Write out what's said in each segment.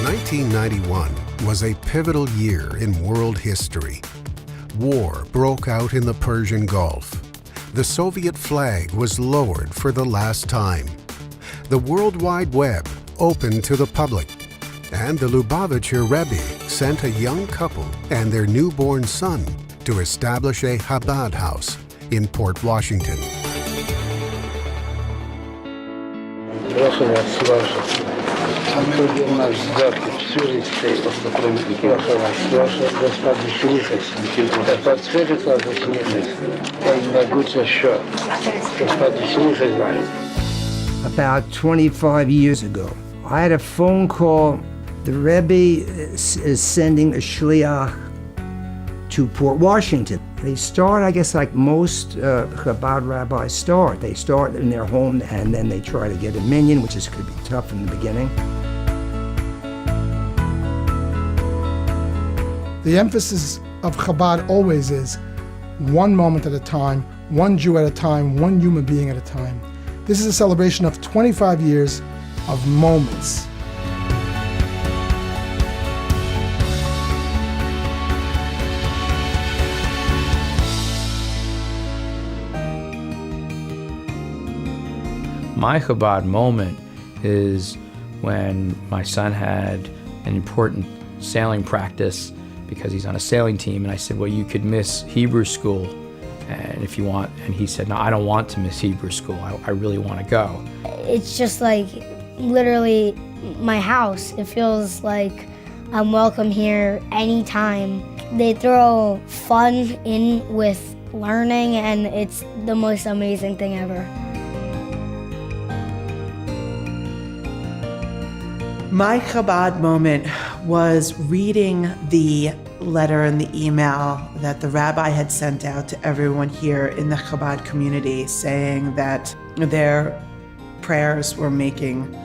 1991 was a pivotal year in world history. War broke out in the Persian Gulf. The Soviet flag was lowered for the last time. The World Wide Web opened to the public, and the Lubavitcher Rebbe sent a young couple and their newborn son to establish a Chabad house in Port Washington. About 25 years ago, I had a phone call. The Rebbe is sending a shliach to Port Washington. They start, I guess, like most Chabad rabbis start. They start in their home and then they try to get a minyan, which could be tough in the beginning. The emphasis of Chabad always is one moment at a time, one Jew at a time, one human being at a time. This is a celebration of 25 years of moments. My Chabad moment is when my son had an important sailing practice because he's on a sailing team, and I said, well, you could miss Hebrew school and if you want, and he said, no, I don't want to miss Hebrew school. I really want to go. It's just like literally my house. It feels like I'm welcome here anytime. They throw fun in with learning, and it's the most amazing thing ever. My Chabad moment was reading the letter and the email that the rabbi had sent out to everyone here in the Chabad community saying that their prayers were making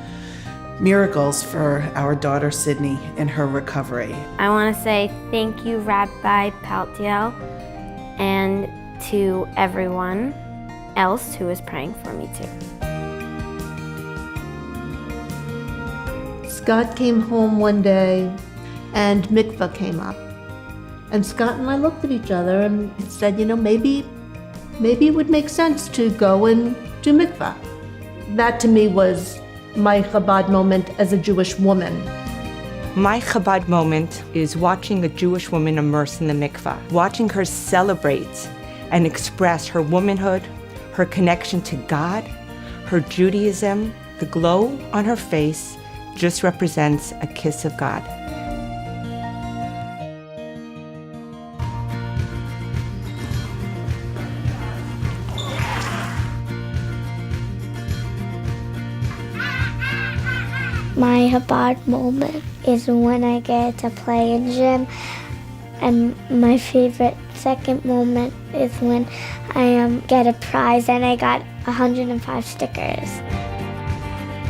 miracles for our daughter Sydney in her recovery. I want to say thank you, Rabbi Paltiel, and to everyone else who is praying for me too. Scott came home one day and mikvah came up. And Scott and I looked at each other and said, you know, maybe it would make sense to go and do mikvah. That to me was my Chabad moment as a Jewish woman. My Chabad moment is watching a Jewish woman immerse in the mikvah, watching her celebrate and express her womanhood, her connection to God, her Judaism. The glow on her face just represents a kiss of God. My Chabad moment is when I get to play in gym, and my favorite second moment is when I get a prize and I got 105 stickers.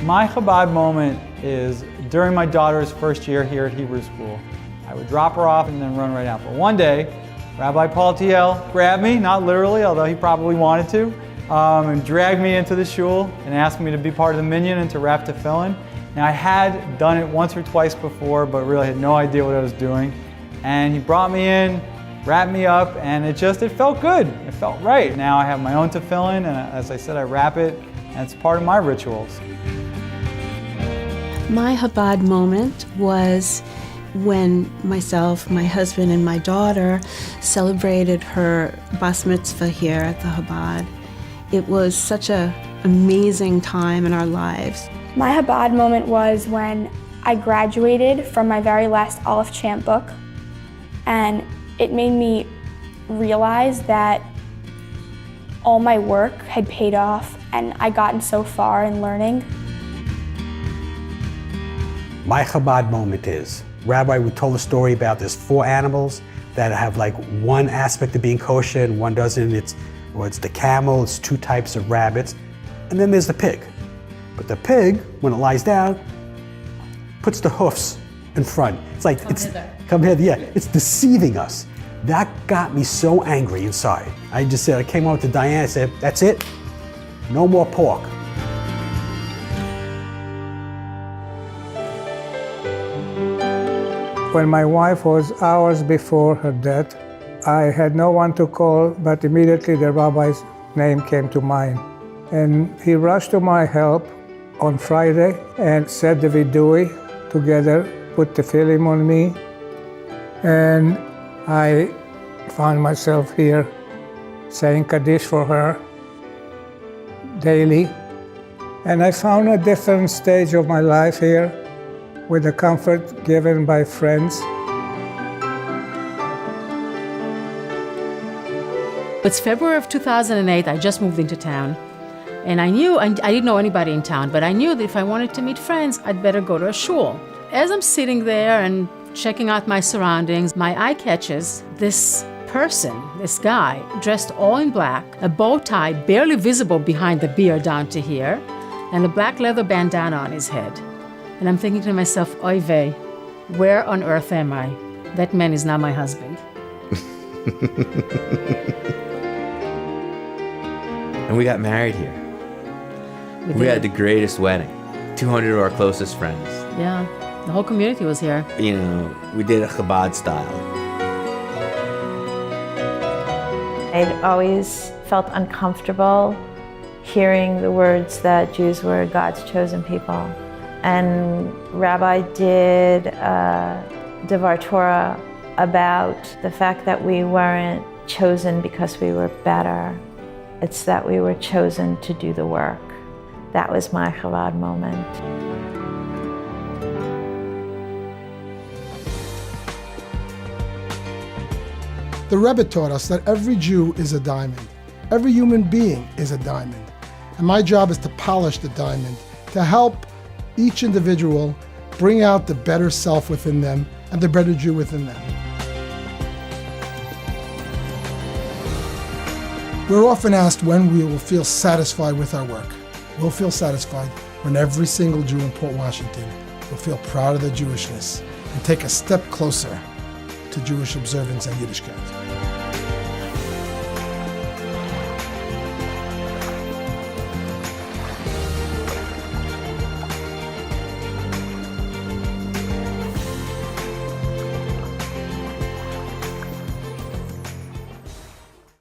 My Chabad moment is during my daughter's first year here at Hebrew school. I would drop her off and then run right out. But one day, Rabbi Paltiel grabbed me, not literally, although he probably wanted to, and dragged me into the shul and asked me to be part of the minyan and to wrap tefillin. Now, I had done it once or twice before, but really had no idea what I was doing. And he brought me in, wrapped me up, and it felt good. It felt right. Now I have my own tefillin, and as I said, I wrap it, and it's part of my rituals. My Chabad moment was when myself, my husband, and my daughter celebrated her bas mitzvah here at the Chabad. It was such an amazing time in our lives. My Chabad moment was when I graduated from my very last Aleph chant book, and it made me realize that all my work had paid off and I'd gotten so far in learning. My Chabad moment is, Rabbi would tell a story about there's 4 animals that have like one aspect of being kosher and one doesn't. It's the camel, it's 2 types of rabbits, and then there's the pig. But the pig, when it lies down, puts the hoofs in front. It's like, come hither, yeah, it's deceiving us. That got me so angry inside. I came over to Diane and said, that's it, no more pork. When my wife was hours before her death, I had no one to call, but immediately the rabbi's name came to mind. And he rushed to my help on Friday and said the vidui together, put the tefillin on me, and I found myself here saying Kaddish for her daily. And I found a different stage of my life here with the comfort given by friends. It's February of 2008. I just moved into town. And I didn't know anybody in town, but I knew that if I wanted to meet friends, I'd better go to a shul. As I'm sitting there and checking out my surroundings, my eye catches this person, this guy, dressed all in black, a bow tie barely visible behind the beard down to here, and a black leather bandana on his head. And I'm thinking to myself, oy vey, where on earth am I? That man is not my husband. And we got married here. We had the greatest wedding. 200 of our closest friends. Yeah, the whole community was here. You know, we did a Chabad style. I'd always felt uncomfortable hearing the words that Jews were God's chosen people. And Rabbi did a Devar Torah about the fact that we weren't chosen because we were better. It's that we were chosen to do the work. That was my Chabad moment. The Rebbe taught us that every Jew is a diamond. Every human being is a diamond. And my job is to polish the diamond, to help each individual bring out the better self within them and the better Jew within them. We're often asked when we will feel satisfied with our work. We'll feel satisfied when every single Jew in Port Washington will feel proud of their Jewishness and take a step closer to Jewish observance and Yiddishkeit.